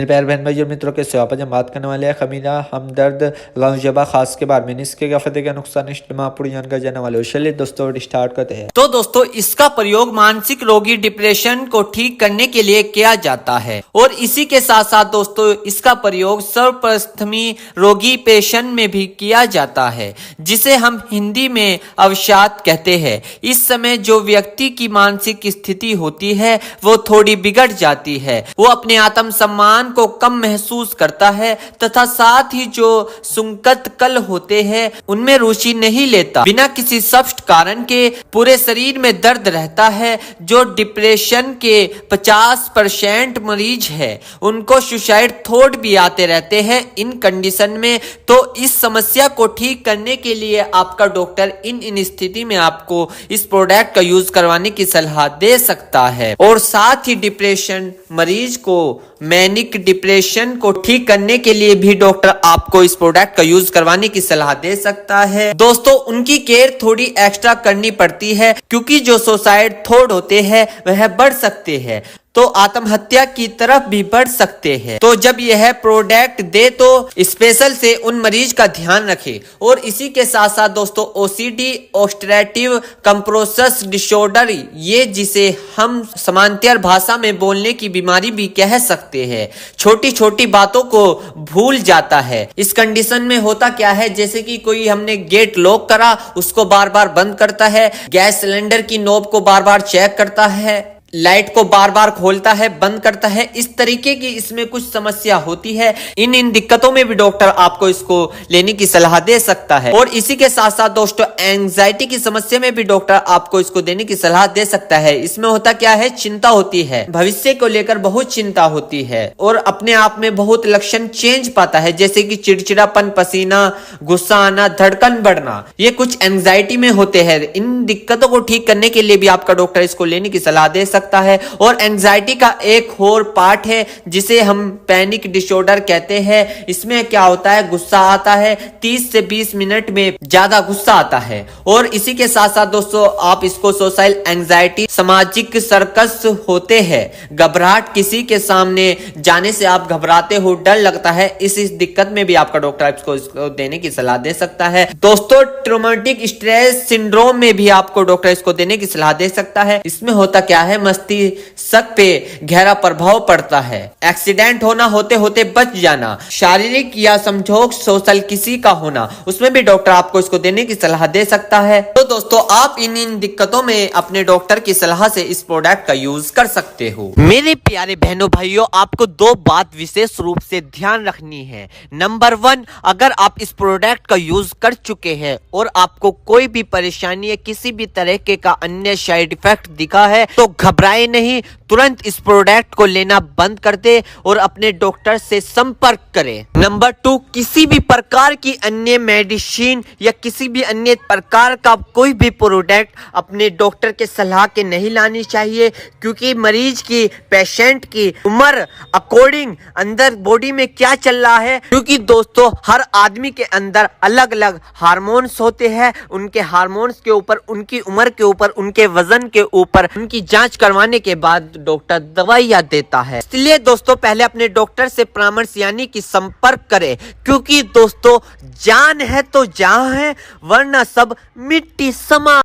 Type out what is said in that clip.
मेरे प्यारे बहन भाई और मित्रों के सेवा पर हम बात करने वाले हैं खमीरा, हमदर्द, गमजबा खास के बारे में इसके गफते का नुकसान पूरी जानकारी जाने वाले हो। चलिए दोस्तों स्टार्ट करते हैं। तो दोस्तों इसका प्रयोग मानसिक रोगी डिप्रेशन को ठीक करने के लिए किया जाता है और इसी के साथ साथ दोस्तों इसका प्रयोग सर्वप्रथमी रोगी पेशेंट में भी किया जाता है, जिसे हम हिंदी में अवसाद कहते हैं। इस समय जो व्यक्ति की मानसिक स्थिति होती है वो थोड़ी बिगड़ जाती है, वो अपने आत्म सम्मान को कम महसूस करता है तथा साथ ही जो सुंकत कल होते हैं उनमें रुचि नहीं लेता। बिना किसी स्पष्ट कारण के पूरे शरीर में दर्द रहता है। जो डिप्रेशन के 50% मरीज है उनको सुसाइड थॉट भी आते रहते हैं इन कंडीशन में। तो इस समस्या को ठीक करने के लिए आपका डॉक्टर इन स्थिति में आपको इस प्रोडक्ट का यूज करवाने की सलाह दे सकता है। और साथ ही डिप्रेशन मरीज को मैनिक डिप्रेशन को ठीक करने के लिए भी डॉक्टर आपको इस प्रोडक्ट का यूज करवाने की सलाह दे सकता है। दोस्तों उनकी केयर थोड़ी एक्स्ट्रा करनी पड़ती है क्योंकि जो सुसाइड थॉट होते हैं वह बढ़ सकते हैं, तो आत्महत्या की तरफ भी बढ़ सकते हैं। तो जब यह प्रोडक्ट दे तो स्पेशल से उन मरीज का ध्यान रखें। और इसी के साथ साथ दोस्तों ओसीडी ऑब्स्ट्रक्टिव कंप्रेसिव डिसऑर्डर, ये जिसे हम समानांतर भाषा में बोलने की बीमारी भी कह सकते हैं, छोटी छोटी बातों को भूल जाता है। इस कंडीशन में होता क्या है, जैसे कि कोई हमने गेट लॉक करा उसको बार बार बंद करता है, गैस सिलेंडर की नॉब को बार बार चेक करता है, लाइट को बार बार खोलता है बंद करता है, इस तरीके की इसमें कुछ समस्या होती है। इन दिक्कतों में भी डॉक्टर आपको इसको लेने की सलाह दे सकता है। और इसी के साथ साथ दोस्तों एंजाइटी की समस्या में भी डॉक्टर आपको इसको देने की सलाह दे सकता है। इसमें होता क्या है, चिंता होती है, भविष्य को लेकर बहुत चिंता होती है और अपने आप में बहुत लक्षण चेंज पाता है, जैसे कि चिड़चिड़ापन, पसीना, गुस्सा आना, धड़कन बढ़ना, ये कुछ एंजाइटी में होते हैं। इन दिक्कतों को ठीक करने के लिए भी आपका डॉक्टर इसको लेने की सलाह दे सकता है। और एंजाइटी का एक और पार्ट है जिसे हम पैनिक डिसऑर्डर कहते हैं। इसमें क्या होता है, गुस्सा आता है, 30 से 20 मिनट में ज्यादा गुस्सा आता है। और इसी के साथ साथ दोस्तों आप इसको सोशल एंजाइटी, सामाजिक सर्कस होते हैं, घबराहट, किसी के सामने जाने से आप घबराते हो, डर लगता है, इस दिक्कत में भी आपका डॉक्टर इसको देने की सलाह दे सकता है। दोस्तों ट्रॉमेटिक स्ट्रेस सिंड्रोम में भी आपको डॉक्टर इसको देने की सलाह दे सकता है। इसमें होता क्या है, मस्तिष्क पे गहरा प्रभाव पड़ता है, एक्सीडेंट होना, होते होते बच जाना, शारीरिक या समझौक सोशल किसी का होना, उसमें भी डॉक्टर आपको इसको देने की सलाह दे सकता है। तो दोस्तों आप इन दिक्कतों में अपने डॉक्टर की सलाह से इस प्रोडक्ट का यूज कर सकते हो। मेरे प्यारे बहनों भाइयों, आपको दो बात विशेष रूप से ध्यान रखनी है। नंबर 1, अगर आप इस प्रोडक्ट का यूज कर चुके हैं और आपको कोई भी परेशानी या किसी भी तरह का अन्य साइड इफेक्ट दिखा है तो घबराए नहीं, तुरंत इस प्रोडक्ट को लेना बंद कर दे और अपने डॉक्टर से संपर्क करें। नंबर 2, किसी भी प्रकार की अन्य मेडिसिन या किसी भी अन्य प्रकार का कोई भी प्रोडक्ट अपने डॉक्टर के सलाह के नहीं लानी चाहिए, क्योंकि मरीज की, पेशेंट की उम्र अकॉर्डिंग अंदर बॉडी में क्या चल रहा है, क्योंकि दोस्तों हर आदमी के अंदर अलग अलग हार्मोन्स होते हैं। उनके हार्मोन्स के ऊपर, उनकी उम्र के ऊपर, उनके वजन के ऊपर उनकी जांच करवाने के बाद डॉक्टर दवाइयां देता है। इसलिए दोस्तों पहले अपने डॉक्टर से परामर्श यानी कि संपर्क करें, क्योंकि दोस्तों जान है तो जहां है, वरना सब मिट्टी समा